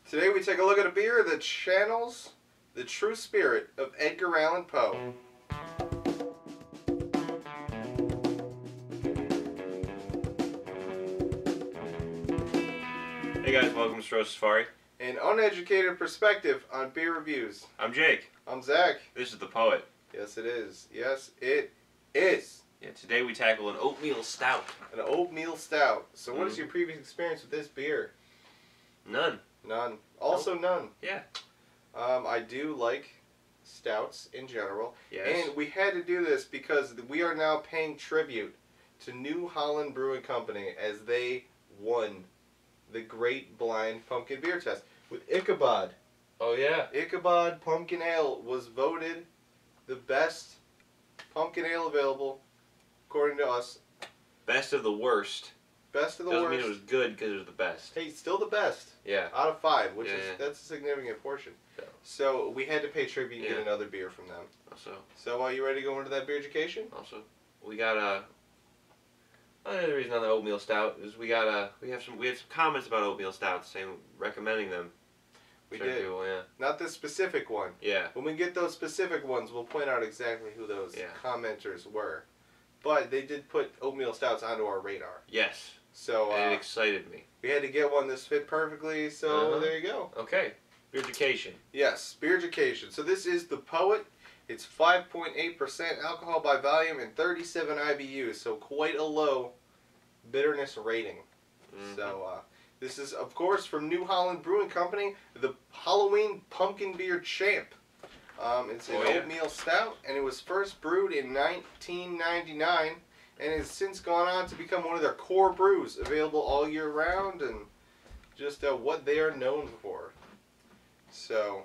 Today we take a look at a beer that channels the true spirit of Edgar Allan Poe. Hey guys, welcome to Cirrhosis. An uneducated perspective on beer reviews. I'm Jake. I'm Zach. This is the Poet. Yes, it is. Yes, it is. Yeah, today we tackle an oatmeal stout. An oatmeal stout. So what is your previous experience with this beer? None. None. Also none. Yeah. I do like stouts in general. Yes. And we had to do this because we are now paying tribute to New Holland Brewing Company as they won the Great Blind Pumpkin Beer Test with Ichabod. Oh yeah. Ichabod Pumpkin Ale was voted the best pumpkin ale available, according to us. Best of the worst. Best of the Doesn't worst. mean it was good because it was the best. Hey, still the best. Yeah. Out of 5, which Yeah, is yeah. that's a significant portion. Yeah. So we had to pay tribute and Yeah. get another beer from them. Also, So are you ready to go into that beer education? we got another reason on the oatmeal stout is we have some comments about oatmeal stouts saying recommending them. We Certain did. people, yeah. Not this specific one. Yeah. When we get those specific ones, we'll point out exactly who those commenters were. But they did put oatmeal stouts onto our radar. Yes. So And it excited me. we had to get one this fit perfectly, so there you go. Okay. Beer education. Yes, beer education. So this is the Poet. It's 5.8% alcohol by volume and 37 IBUs, so quite a low bitterness rating. So this is, of course, from New Holland Brewing Company, the Halloween Pumpkin Beer Champ. It's an oatmeal stout, and it was first brewed in 1999, and has since gone on to become one of their core brews, available all year round, and just what they are known for. So,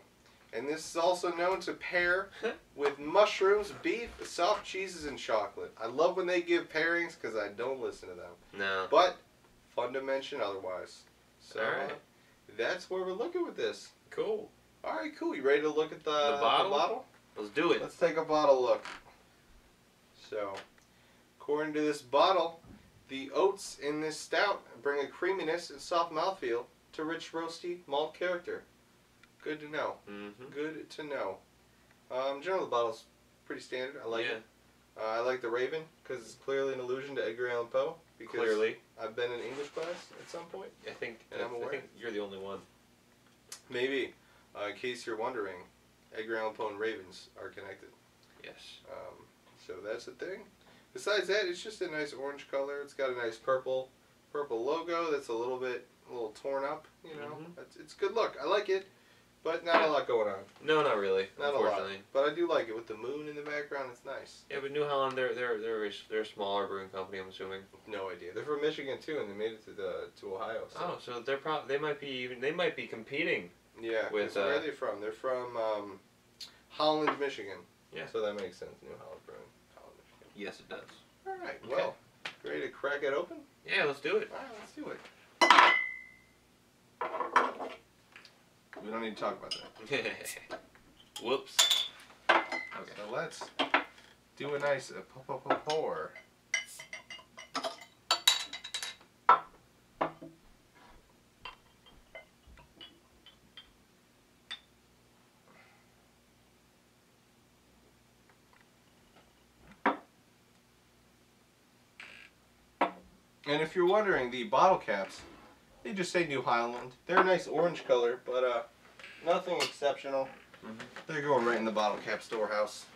and this is also known to pair with mushrooms, beef, soft cheeses, and chocolate. I love when they give pairings because I don't listen to them. No. But fun to mention otherwise. So Alright. that's where we're looking with this. Cool. Alright, cool. You ready to look at the bottle? Let's do it. Let's take a bottle look. So, according to this bottle, the oats in this stout bring a creaminess and soft mouthfeel to rich roasty malt character. Good to know. Good to know. In general, the bottle's pretty standard. I like it. I like the Raven because it's clearly an allusion to Edgar Allan Poe. Because Clearly. I've been in English class at some point. I think you're the only one. Maybe. In case you're wondering, Edgar Allan Poe and ravens are connected. Yes. So that's the thing. Besides that, it's just a nice orange color. It's got a nice purple logo that's a little torn up. You know, it's a good look. I like it, but not a lot going on. No, not really. Not unfortunately. a lot. But I do like it with the moon in the background. It's nice. Yeah, but New Holland, they're a smaller brewing company. I'm assuming. No idea. They're from Michigan too, and they made it to Ohio. So. Oh, so they might be competing. Yeah. With where are they from? They're from Holland, Michigan. Yeah. So that makes sense. New Holland Brewing, Holland, Michigan. Yes, it does. All right. Well, ready to crack it open? Yeah, let's do it. All right, let's do it. We don't need to talk about that. Whoops. Okay. So let's do a nice pour. And if you're wondering, the bottle caps, they just say New Holland. They're a nice orange color, but nothing exceptional. They're going right in the bottle cap storehouse.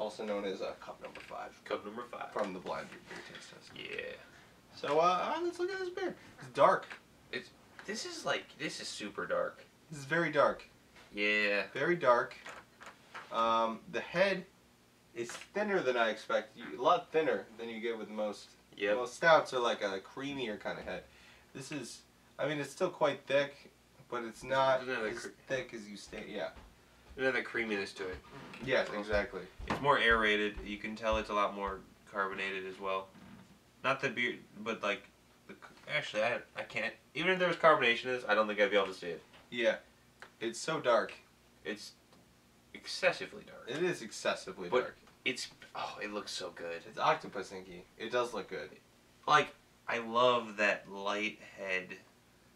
Also known as cup number 5. Cup number 5. From the blind beer taste test. Yeah. So let's look at this beer. It's dark. This is super dark. This is very dark. Yeah. Very dark. The head is thinner than I expect. A lot thinner than you get with most. Yep. Most stouts are like a creamier kind of head. This is, I mean, it's still quite thick, but it's not as thick as you say. Yeah. There's another creaminess to it. Yes, exactly. It's more aerated. You can tell it's a lot more carbonated as well. Not the beer, but like, actually, I can't. Even if there was carbonation in this, I don't think I'd be able to see it. Yeah. It's so dark. It's excessively dark. It is excessively dark. It looks so good. It's octopus inky. It does look good. Like, I love that light head,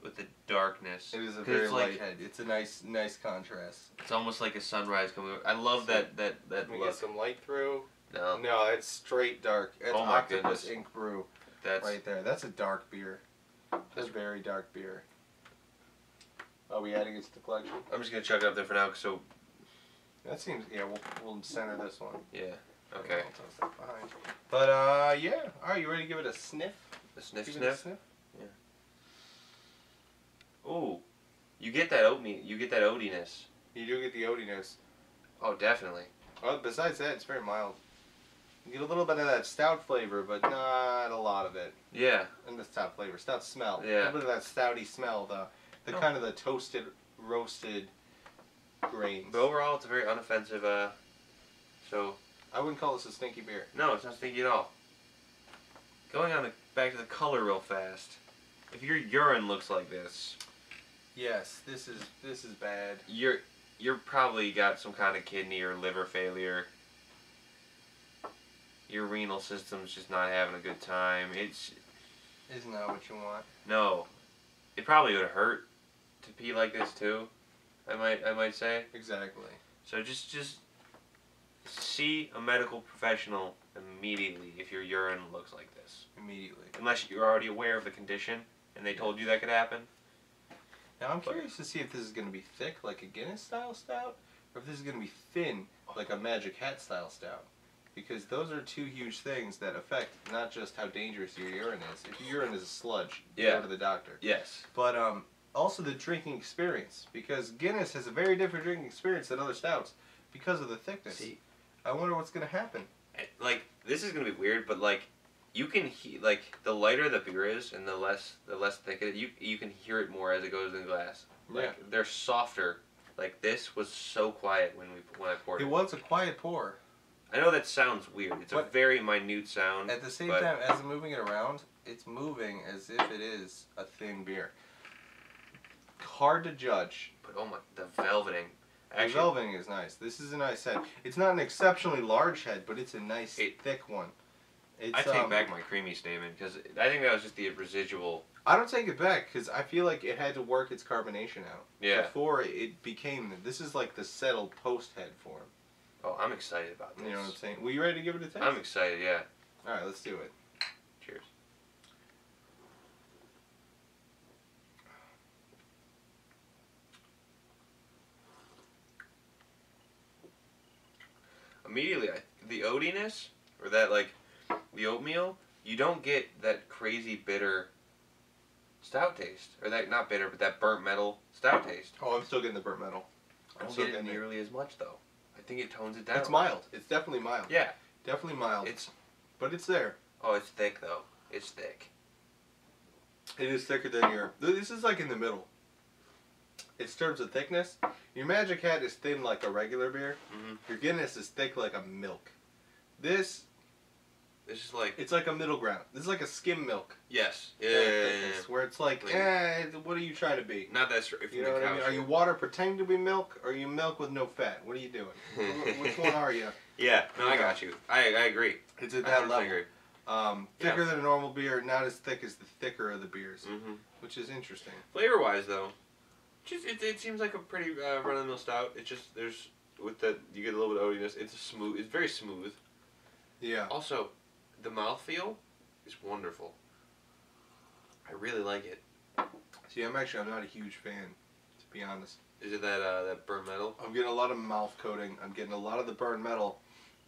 with the darkness. It is a 'Cause very it's light like, head. It's a nice contrast. it's almost like a sunrise coming. I love that Let me look. get some light through. No, No, it's straight dark. It's Oh my Octopus goodness. Ink Brew that's right there. That's a dark beer. That's a very dark beer. Are we adding it to the collection? I'm just gonna chuck it up there for now. So That seems, yeah, we'll center this one. yeah, okay. I'll toss that behind. But, yeah. Alright, you ready to give it a sniff? The sniff Give it a sniff. Ooh, you get that oatmeal. You get that oatiness. You do get the oatiness. Oh, definitely. Well, besides that, it's very mild. You get a little bit of that stout flavor, but not a lot of it. Yeah. And the stout flavor, stout smell. Yeah. A little bit of that stouty smell, the kind of the toasted, roasted grains. But overall, it's a very unoffensive. So I wouldn't call this a stinky beer. no, it's not stinky at all. Going on back to the color real fast. If your urine looks like this, Yes, this is bad. you're probably got some kind of kidney or liver failure. Your renal system's just not having a good time. Isn't that what you want? No, it probably would hurt to pee like this too. I might say. Exactly. So just see a medical professional immediately if your urine looks like this. Immediately. Unless you're already aware of the condition and they told you that could happen. Now I'm curious to see if this is going to be thick like a Guinness style stout, or if this is going to be thin like a Magic Hat style stout. Because those are two huge things that affect not just how dangerous your urine is. If your urine is a sludge, Yeah. go to the doctor. Yes. But also the drinking experience. Because Guinness has a very different drinking experience than other stouts because of the thickness. See, I wonder what's going to happen. like this is gonna be weird, but like you can like the lighter the beer is and the less thick it is, you can hear it more as it goes in the glass. Like Yeah. they're softer. Like this was so quiet when I poured it. It was a quiet pour. I know that sounds weird. It's a But very minute sound. At the same but time, as I'm moving it around, it's moving as if it is a thin beer. Hard to judge. But oh my, the velveting. The velveting is nice. This is a nice head. It's not an exceptionally large head, but it's a nice, thick one. It's, I take back my creamy statement because I think that was just the residual. I don't take it back because I feel like it had to work its carbonation out. Yeah. Before it became, this is like the settled post-head form. Oh, I'm excited about this. You know what I'm saying? Well, you ready to give it a taste? I'm excited, yeah. Alright, let's do it. Cheers. Immediately, the oatiness, or that, like, the oatmeal, you don't get that crazy bitter stout taste. Or that, not bitter, but that burnt metal stout taste. Oh, I'm still getting the burnt metal. I don't still get it getting it. nearly as much, though. I think it tones it down. It's mild. It's definitely mild. Yeah. Definitely mild. It's, But it's there. oh, it's thick, though. It's thick. It is thicker than your... This is like in the middle. In terms of thickness, your Magic Hat is thin like a regular beer. Mm-hmm. Your Guinness is thick like a milk. This, It's just like... it's like a middle ground. This is like a skim milk. Yes. kind of thickness, where it's like, what are you trying to be? Not that straight from You the know what I couch. mean? Are you water pretending to be milk, or are you milk with no fat? What are you doing? Which one are you? Yeah, no, I got you. I agree. It's at I that 100% level. agree. Thicker than a normal beer, not as thick as the thicker of the beers, Mm-hmm. which is interesting. Flavor-wise, though, just it seems like a pretty run-of-the-mill stout. It just there's with the you get a little bit of oatiness. It's smooth. It's very smooth. Yeah. Also, the mouthfeel is wonderful. I really like it. See, I'm not a huge fan, to be honest. Is it that burnt metal? I'm getting a lot of mouth coating. I'm getting a lot of the burnt metal.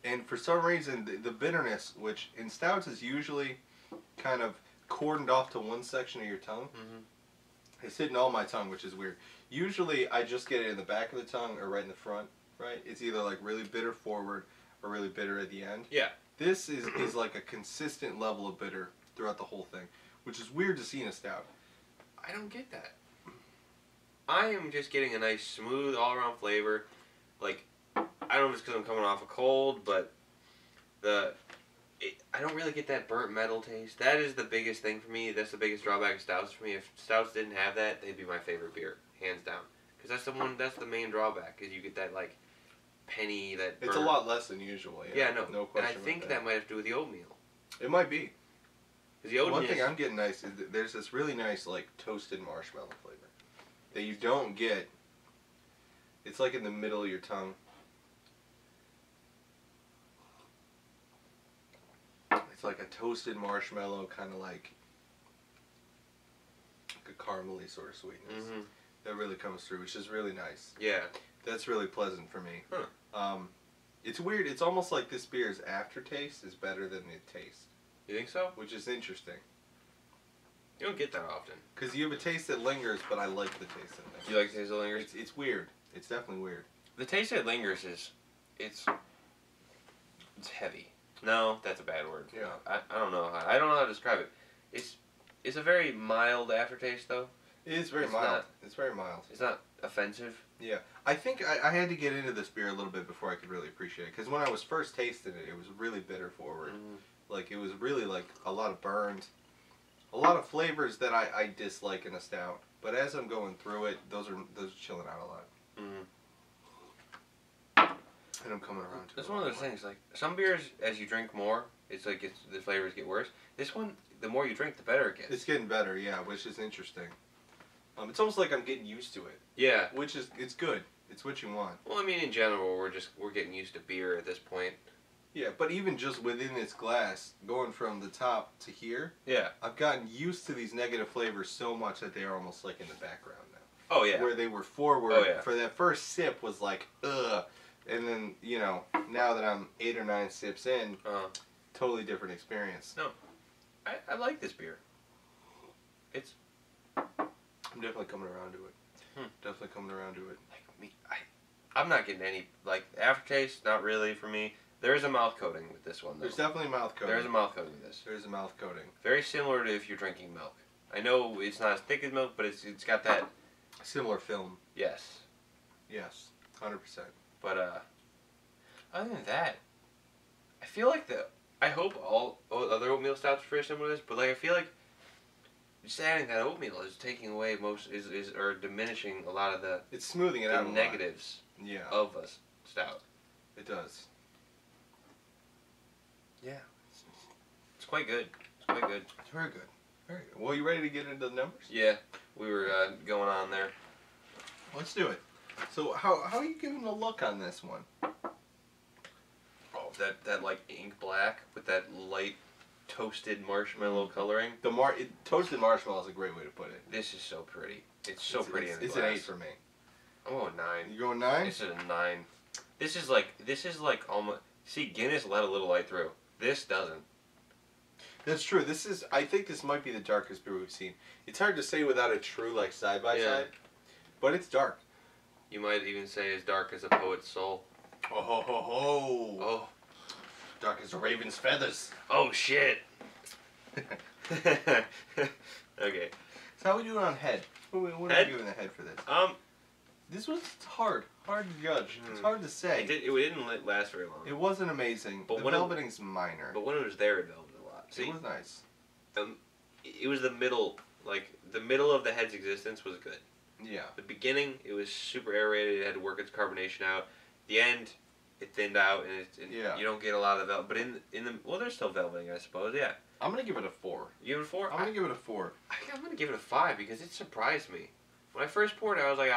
And for some reason, the bitterness, which in stouts is usually kind of cordoned off to one section of your tongue, it's hitting all my tongue, which is weird. Usually, I just get it in the back of the tongue or right in the front, right? It's either like really bitter forward or really bitter at the end. Yeah. This is like a consistent level of bitter throughout the whole thing, which is weird to see in a stout. I don't get that. I am just getting a nice, smooth, all-around flavor. Like, I don't know if it's because I'm coming off a cold, but I don't really get that burnt metal taste. That is the biggest thing for me. That's the biggest drawback of stouts for me. If stouts didn't have that, they'd be my favorite beer, hands down. Because that's the main drawback, is you get that, like, penny, that burnt. It's a lot less than usual. Yeah, no and question. I think that might have to do with the oatmeal. It might be. Because the oatmeal. One thing I'm getting nice is that there's this really nice like toasted marshmallow flavor that you don't get. It's like in the middle of your tongue. It's like a toasted marshmallow, kind of like a caramelly sort of sweetness. Mm-hmm. That really comes through, which is really nice. Yeah. That's really pleasant for me. Huh. It's weird. It's almost like this beer's aftertaste is better than the taste. You think so? Which is interesting. You don't get that often. Because you have a taste that lingers, but I like the taste that lingers. You like the taste that lingers? It's weird. It's definitely weird. The taste that lingers is, it's heavy. No, that's a bad word. Yeah. I don't know how to describe it. It's a very mild aftertaste though. It is very It's mild. not- It's very mild. It's not offensive. Yeah. I think I had to get into this beer a little bit before I could really appreciate it. Because when I was first tasting it, it was really bitter forward. Mm-hmm. Like, it was really, like, a lot of burns. A lot of flavors that I dislike in a stout. But as I'm going through it, those are chilling out a lot. Mm-hmm. And I'm coming around to it. It's one of those things, like, some beers, as you drink more, it's like the flavors get worse. This one, the more you drink, the better it gets. It's getting better, yeah, which is interesting. It's almost like I'm getting used to it. Yeah. Which is, it's good. It's what you want. Well, I mean, in general, we're getting used to beer at this point. Yeah, but even just within this glass, going from the top to here, Yeah. I've gotten used to these negative flavors so much that they are almost like in the background now. Oh, yeah. Where they were forward, Oh, yeah. for that first sip was like, ugh. And then, you know, now that I'm 8 or 9 sips in, totally different experience. No. I like this beer. I'm definitely coming around to it. Definitely coming around to it. Like me, I'm not getting any, like, aftertaste, not really for me. There is a mouth coating with this one, though. There's definitely mouth coating. There's a mouth coating with this. There's a mouth coating. Very similar to if you're drinking milk. I know it's not as thick as milk, but it's got that. Similar film. Yes. Yes. 100%. But other than that, I feel like I hope all other oatmeal stouts are very similar to this, but like I feel like just adding that oatmeal is taking away or diminishing a lot of the It's smoothing it out a lot. negatives Yeah. of a stout. It does. Yeah. It's quite good. It's quite good. It's very good. Very good. Well, you ready to get into the numbers? Yeah, we were going on there. Let's do it. So, how are you giving the look on this one? Oh, that like ink black with that light toasted marshmallow coloring. Toasted marshmallow is a great way to put it. This is so pretty. It's so pretty in the It's glass. an 8 for me. I'm going 9. You going 9? This is a 9. This is like almost. See, Guinness let a little light through. This doesn't. That's true. I think this might be the darkest beer we've seen. It's hard to say without a true like side by side, but it's dark. You might even say as dark as a poet's soul. Oh ho ho ho! Oh. Dark as a raven's feathers. Oh shit. Okay. So how are we doing on head? What are Head? we giving the head for this? This was hard to judge. It's hard to say. It didn't last very long. It wasn't amazing. But the when it- velveting's minor. But when it was there, it velveted a lot. See, it was nice. it was the middle, like the middle of the head's existence was good. Yeah. The beginning, it was super aerated. It had to work its carbonation out. The end, it thinned out, and you don't get a lot of the velvet. But in the well, there's still velveting, I suppose. Yeah. I'm gonna give it a 4. You give it a 4? I'm gonna give it a 4. I think I'm gonna give it a 5 because it surprised me. When I first poured it, I was like,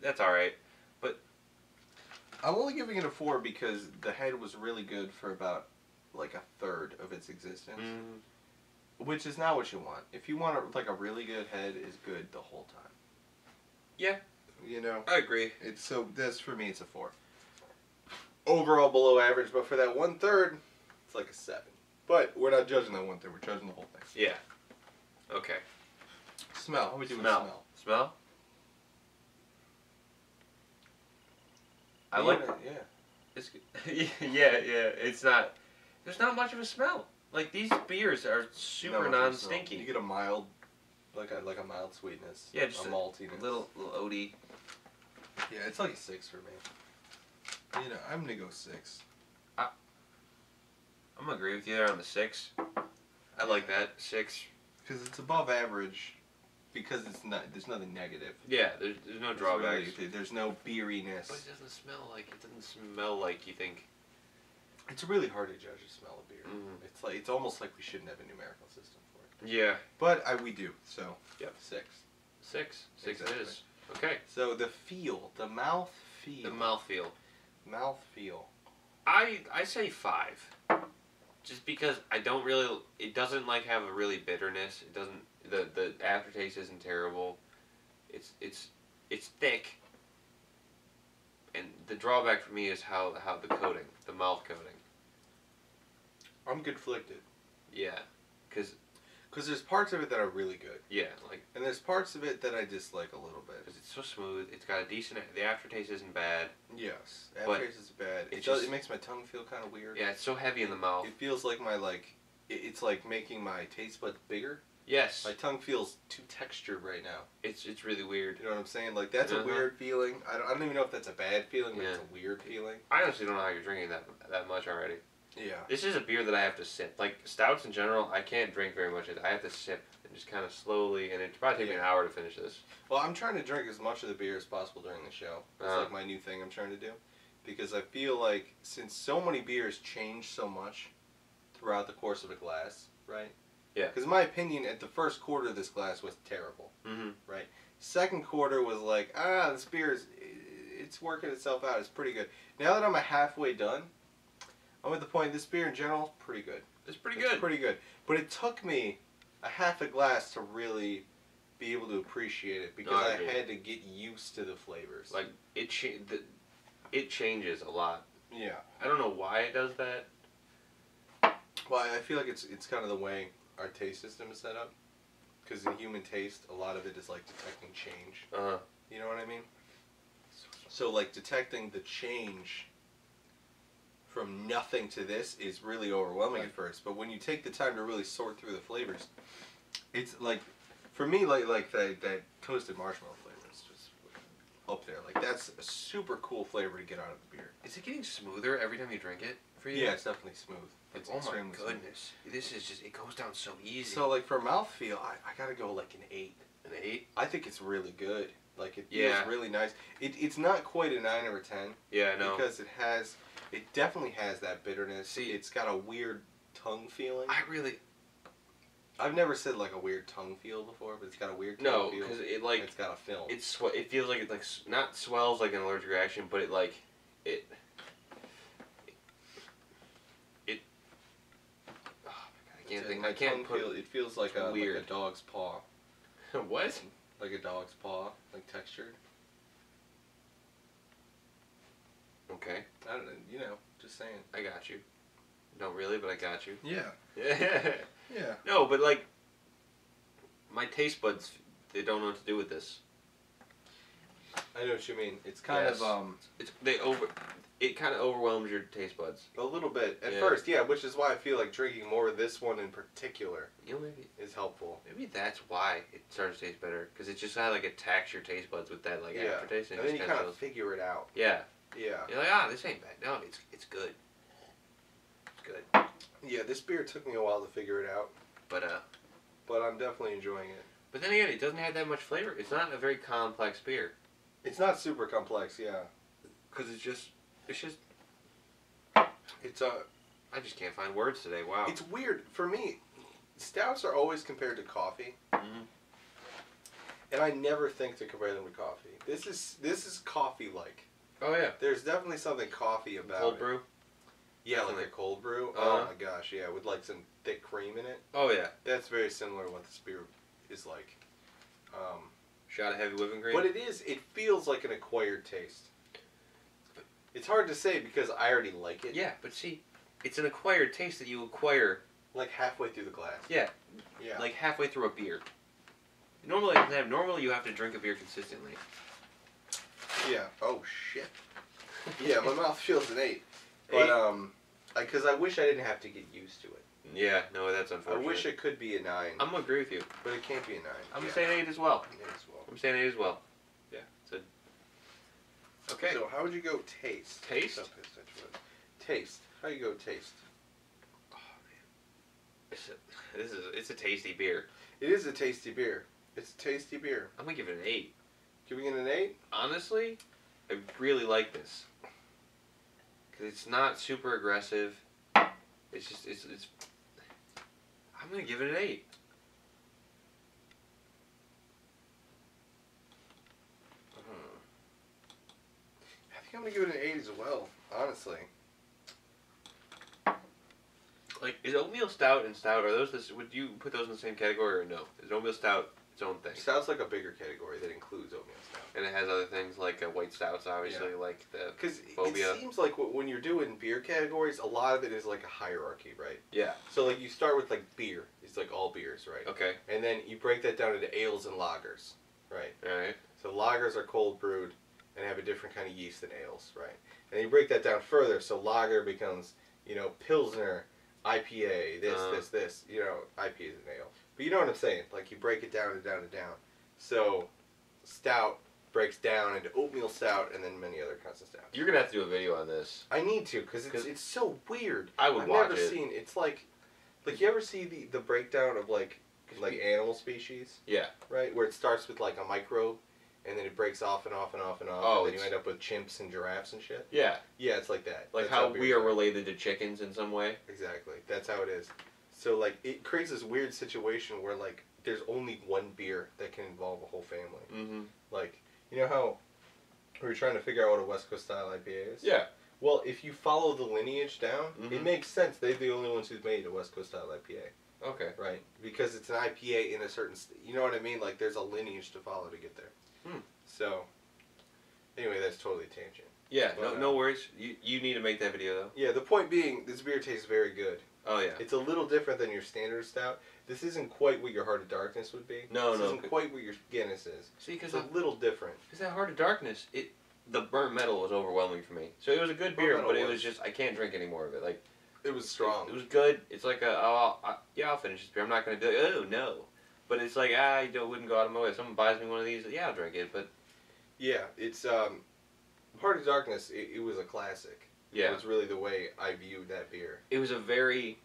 that's all right. But I'm only giving it a 4 because the head was really good for about like a third of its existence, which is not what you want. If you want a really good head, is good the whole time. Yeah. You know. I agree. That's for me. It's a 4. Overall below average, but for that 1/3, it's like a 7. But we're not judging that 1/3. We're judging the whole thing. Yeah. Okay. Smell. How we doing? Smell. Smell? I like. Yeah. It's yeah. It's not. There's not much of a smell. Like these beers are super non-stinky. You get a mild, like a mild sweetness. Yeah, just a maltiness. Little oaty. Yeah, it's like a 6 for me. You know, I'm gonna go 6. I'm gonna agree with you there on the 6. I like that 6. Because it's above average. Because there's nothing negative. Yeah, there's no drawbacks. There's no beeriness. But it doesn't smell like you think. It's really hard to judge the smell of beer. Mm. It's almost like we shouldn't have a numerical system for it. Yeah. But we do. So Yep. 6. 6. 6 Exactly. it is. Okay. So the feel, the mouth feel. The mouthfeel. Mouth feel. I say 5. Just because I don't really. It doesn't like have a really bitterness. It doesn't. The aftertaste isn't terrible. It's thick. And the drawback for me is how the coating, the mouth coating. I'm conflicted. Yeah, because there's parts of it that are really good. Yeah, like, and there's parts of it that I dislike a little bit. Because it's so smooth. It's got a decent. The aftertaste isn't bad. Yes, aftertaste is bad. It makes my tongue feel kind of weird. Yeah, it's so heavy in the mouth. It feels like it's like making my taste buds bigger. Yes. My tongue feels too textured right now. It's really weird. You know what I'm saying? Like, that's a weird feeling. I don't even know if that's a bad feeling, but it's a weird feeling. I honestly don't know how you're drinking that much already. Yeah. This is a beer that I have to sip. Like, stouts in general, I can't drink very much. I have to sip and just kind of slowly, and it'd probably take me an hour to finish this. Well, I'm trying to drink as much of the beer as possible during the show. It's like my new thing I'm trying to do. Because I feel like since so many beers change so much throughout the course of a glass, right? Yeah. Because in my opinion, at the first quarter, this glass was terrible. Mm-hmm. Right? Second quarter was like, this beer it's working itself out. It's pretty good. Now that I'm halfway done, I'm at the point, this beer in general, pretty good. It's pretty good. It's pretty good. But it took me a half a glass to really be able to appreciate it because I had to get used to the flavors. Like, it changes a lot. Yeah. I don't know why it does that. Well, I feel like it's kind of the way our taste system is set up. Because in human taste, a lot of it is like detecting change. You know what I mean? So like detecting the change from nothing to this is really overwhelming at first. But when you take the time to really sort through the flavors, it's like, for me, like that toasted marshmallow flavor is just up there. Like, that's a super cool flavor to get out of the beer. Is it getting smoother every time you drink it for you? Yeah, it's definitely smooth. It's oh my extremely goodness. smooth. This is just, it goes down so easy. So like for mouthfeel, I gotta go like an 8. An 8? I think it's really good. Like, it feels really nice. It's not quite a 9 or a 10. Yeah, I know. Because it definitely has that bitterness. See, it's got a weird tongue feeling. I've never said like a weird tongue feel before, but it's got a weird tongue feel. No, because it like, it's got a film. It feels like it like not swells like an allergic reaction, but it like it. Oh my god, I can't think. I can't put. It feels like a dog's paw. What? Like a dog's paw, like textured. Okay. I don't know. You know, just saying. I got you. Don't really, but I got you. Yeah. Yeah. Yeah. No, but like, my taste buds, they don't know what to do with this. I know what you mean. It's kind of it kind of overwhelms your taste buds a little bit at first, which is why I feel like drinking more of this one in particular, maybe is helpful. Maybe that's why it starts to taste better, because it just kind of like attacks your taste buds with that like aftertaste, and then you kind of figure it out. Yeah. Yeah. You're like, this ain't bad. No, it's good. It's good. Yeah, this beer took me a while to figure it out, but I'm definitely enjoying it. But then again, it doesn't have that much flavor. It's not a very complex beer. It's not super complex, because it's just I just can't find words today. Wow. It's weird for me. Stouts are always compared to coffee, and I never think to compare them to coffee. This is coffee-like. Oh yeah. There's definitely something coffee about cold brew. Yeah, like a cold brew. Oh my gosh, yeah, with like some thick cream in it. Oh yeah. That's very similar to what this beer is like. Shot of heavy whipping cream. But it feels like an acquired taste. It's hard to say because I already like it. Yeah, but see, it's an acquired taste that you acquire like halfway through the glass. Yeah. Yeah. Like halfway through a beer. Normally you have to drink a beer consistently. Yeah. Oh shit. Yeah, my mouth feels an 8. But because I wish I didn't have to get used to it. Yeah, no, that's unfortunate. I wish it could be a 9. I'm gonna agree with you, but it can't be a 9. I'm saying 8 as well. 8 as well. I'm saying 8 as well. Yeah. So. Okay. So how would you go taste? Taste. Taste. How you go taste? Oh man. It's a tasty beer. It is a tasty beer. It's a tasty beer. I'm gonna give it an 8. Giving it an 8? Honestly, I really like this. Because it's not super aggressive. It's just it's. I'm gonna give it an 8. I think I'm gonna give it an 8 as well. Honestly. Like, is Oatmeal Stout and Stout, are those this? Would you put those in the same category or no? Is Oatmeal Stout its own thing? Stout's like a bigger category that includes Oatmeal Stout. And it has other things like white stouts, obviously, like the Because Phobia. it seems like when you're doing beer categories, a lot of it is like a hierarchy, right? Yeah. So like you start with like beer. It's like all beers, right? Okay. And then you break that down into ales and lagers, right? Alright. So lagers are cold brewed and have a different kind of yeast than ales, right? And you break that down further, so lager becomes, Pilsner, IPA, this, IPA is an ale. But you know what I'm saying? Like you break it down and down and down. So stout breaks down into oatmeal stout and then many other kinds of stouts. You're gonna have to do a video on this. I need to, because it's so weird. I would I've watch never it. seen, it's like you ever see the breakdown of like animal species? Yeah. Right? Where it starts with like a microbe and then it breaks off and off and off and off, Oh, and then you end up with chimps and giraffes and shit. Yeah. Yeah, it's like that. Like That's how beers we are related to chickens in some way. Exactly. That's how it is. So like it creates this weird situation where like there's only one beer that can involve a whole family. Mm-hmm. Like, you know how we were trying to figure out what a West Coast style IPA is? Yeah. Well, if you follow the lineage down, Mm-hmm. it makes sense. They're the only ones who've made a West Coast style IPA. Okay. Right? Because it's an IPA in a certain... you know what I mean? Like, there's a lineage to follow to get there. Hmm. So, anyway, that's totally tangent. Yeah, But, no worries. You need to make that video, though. Yeah, the point being, this beer tastes very good. Oh, yeah. It's a little different than your standard stout. This isn't quite what your Heart of Darkness would be. No. This isn't quite what your Guinness is. See, It's a little different. Because that Heart of Darkness, the burnt metal was overwhelming for me. So it was a good beer, but it was just, I can't drink any more of it. Like, it was strong. It was good. It's like I'll finish this beer. I'm not going to do it. Oh, no. But it's like, I wouldn't go out of my way. If someone buys me one of these, yeah, I'll drink it. But yeah, it's, Heart of Darkness, it was a classic. Yeah. It was really the way I viewed that beer. It was a very...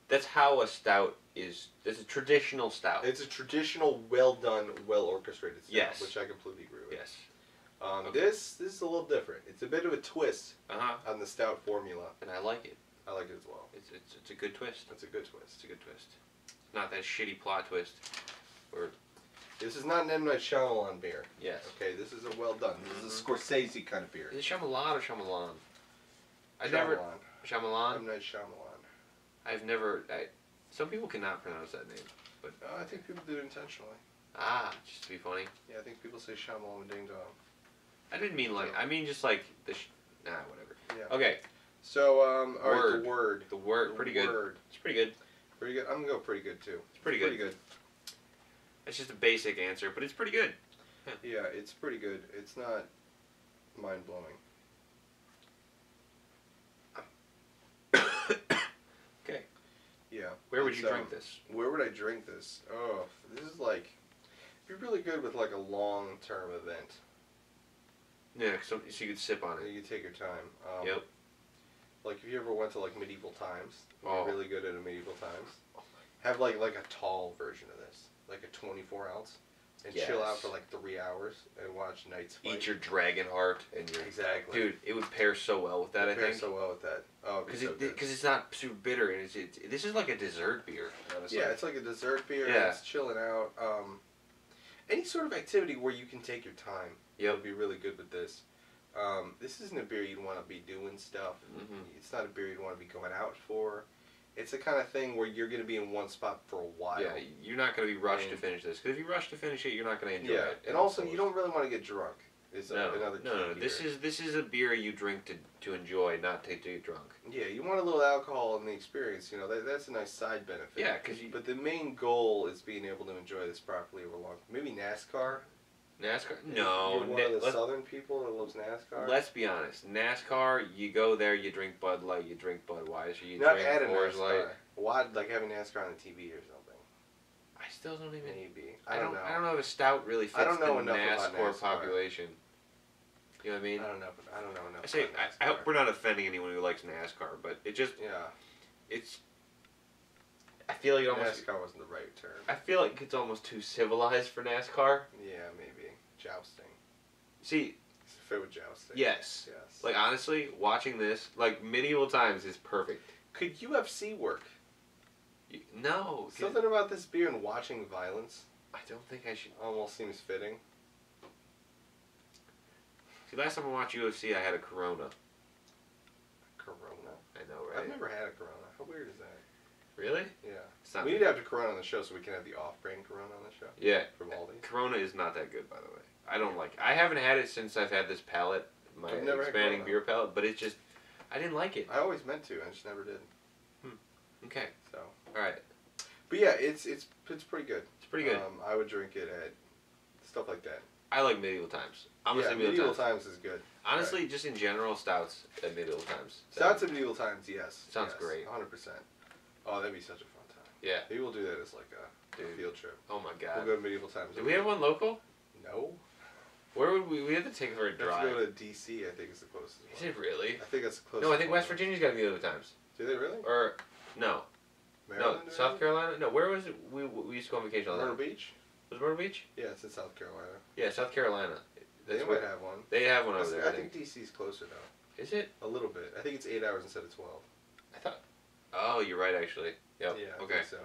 That's how a stout is. It's a traditional stout. It's a traditional, well done, well orchestrated stout, Yes. which I completely agree with. Yes. Okay. This is a little different. It's a bit of a twist Uh-huh. on the stout formula. And I like it. I like it as well. It's a good twist. It's a good twist. It's a good twist. It's not that shitty plot twist. Or This is not an M. Night Shyamalan beer. yes. Okay, this is a well done. This is a Scorsese kind of beer. Is it Shyamalan or Shyamalan? Shyamalan. Shyamalan. M. Night Shyamalan. I've never. Some people cannot pronounce that name, but I think people do it intentionally. just to be funny. Yeah, I think people say Shyamalan Ding Dong. I didn't mean like. I mean just like the. Whatever. Yeah. Okay. So alright, the word. The word. Pretty good. Word. It's pretty good. Pretty good. I'm gonna go pretty good too. It's pretty good. It's just a basic answer, but it's pretty good. Yeah, it's pretty good. It's not mind blowing. Okay. Yeah. Where would you drink this? Where would I drink this? Oh, this is like, it'd be really good with like a long term event. Yeah, so you could sip on it. You take your time. Yep. Like if you ever went to like medieval times, Oh. you're really good at a medieval times. Have like a tall version of this, like a 24 ounce, and chill out Yes. for like 3 hours and watch knights fight. Eat your dragon heart and your Exactly. dude. It would pair so well with that. It I pairs think so well with that. Oh, because so good. it's not super bitter and this is like a dessert beer. Honestly. Yeah, it's like a dessert beer. Yeah. It's chilling out. Any sort of activity where you can take your time. Yep. Would be really good with this. This isn't a beer you'd want to be doing stuff. Mm-hmm. It's not a beer you'd want to be going out for. It's the kind of thing where you're going to be in one spot for a while. Yeah, you're not going to be rushed to finish this. Because if you rush to finish it, you're not going to enjoy it. And also you don't really want to get drunk. Is another key no. here. This is a beer you drink to enjoy, not to get drunk. Yeah, you want a little alcohol in the experience. You know, that's a nice side benefit. Yeah, but the main goal is being able to enjoy this properly over long. Maybe NASCAR. NASCAR? No. You're one of the southern people that loves NASCAR. Let's be honest. NASCAR, you go there, you drink Bud Light, you drink Budweiser, you Not drink at a Coors NASCAR. Light. Why, like having NASCAR on the TV or something? I still don't even. Maybe. I don't know if a stout really fits I don't know the enough about NASCAR NASCAR. population. You know what I mean? I don't know enough. I say about I hope NASCAR. we're not offending anyone who likes NASCAR, but it just it's. I feel like it almost. NASCAR wasn't the right term. I feel like it's almost too civilized for NASCAR. Yeah, maybe jousting. See, fit with jousting. Yes. Yes. Like, honestly, watching this, like, Medieval Times is perfect. Could UFC work? No. Something about this beer and watching violence I don't think I should. almost seems fitting. See, last time I watched UFC, I had a Corona. Corona? I know, right? I've never had a Corona. How weird is that? Really? Yeah. We need to have a Corona on the show so we can have the off-brand Corona on the show. Yeah. From Aldi. Corona is not that good, by the way. I don't like it. I haven't had it since I've had this palette, my I've never had expanding Corona. beer palette, but it's just, I didn't like it. I always meant to, I just never did. Okay. So. Alright. But yeah, it's pretty good. It's pretty good. I would drink it at stuff like that. I like Medieval Times. I'm gonna say Medieval Times is good. Honestly, just in general, stouts at Medieval Times. Stouts at Medieval Times, yes. Sounds great. 100%. Oh, that'd be such a fun time. Yeah. Maybe we'll do that as like a field trip. Oh my god. We'll go to Medieval Times. Do we have one local? No. Where would we have to take it for a drive? Let's go to D.C., I think is the closest one. Is it really? I think that's the closest. No, I think West Virginia's got Medieval Times. Do they really? Or, no. Maryland? No, South Carolina? No, where was it? We used to go on vacation all the time. Myrtle Beach? Was it Myrtle Beach? Yeah, it's in South Carolina. Yeah, South Carolina. They might have one. They have one over there. I think D.C.'s closer though. Is it? A little bit. I think it's 8 hours instead of 12. I thought. Oh, you're right, actually. Yep. Yeah. I Okay. think so.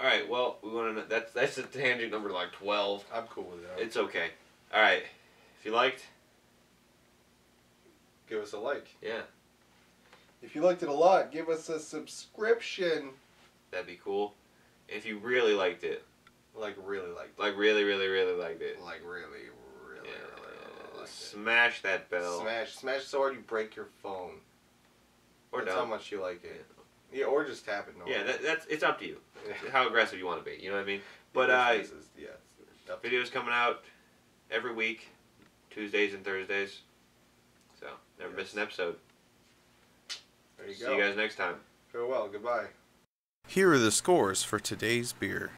All right. Well, we want to. That's a tangent number like 12. I'm cool with that. It's okay. All right. If you liked, give us a like. Yeah. If you liked it a lot, give us a subscription. That'd be cool. If you really liked it. Like really liked it. Like really, really, really liked it. Like really liked it. Smash that bell. Smash so hard you break your phone. Or That's don't. how much you like it. Yeah, or just tap it normally. Yeah, that's it's up to you. Yeah. How aggressive you want to be. You know what I mean? But videos coming out every week, Tuesdays and Thursdays. So never miss an episode. There you go. See you guys next time. Farewell. Goodbye. Here are the scores for today's beer.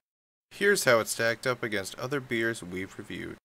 Here's how it stacked up against other beers we've reviewed.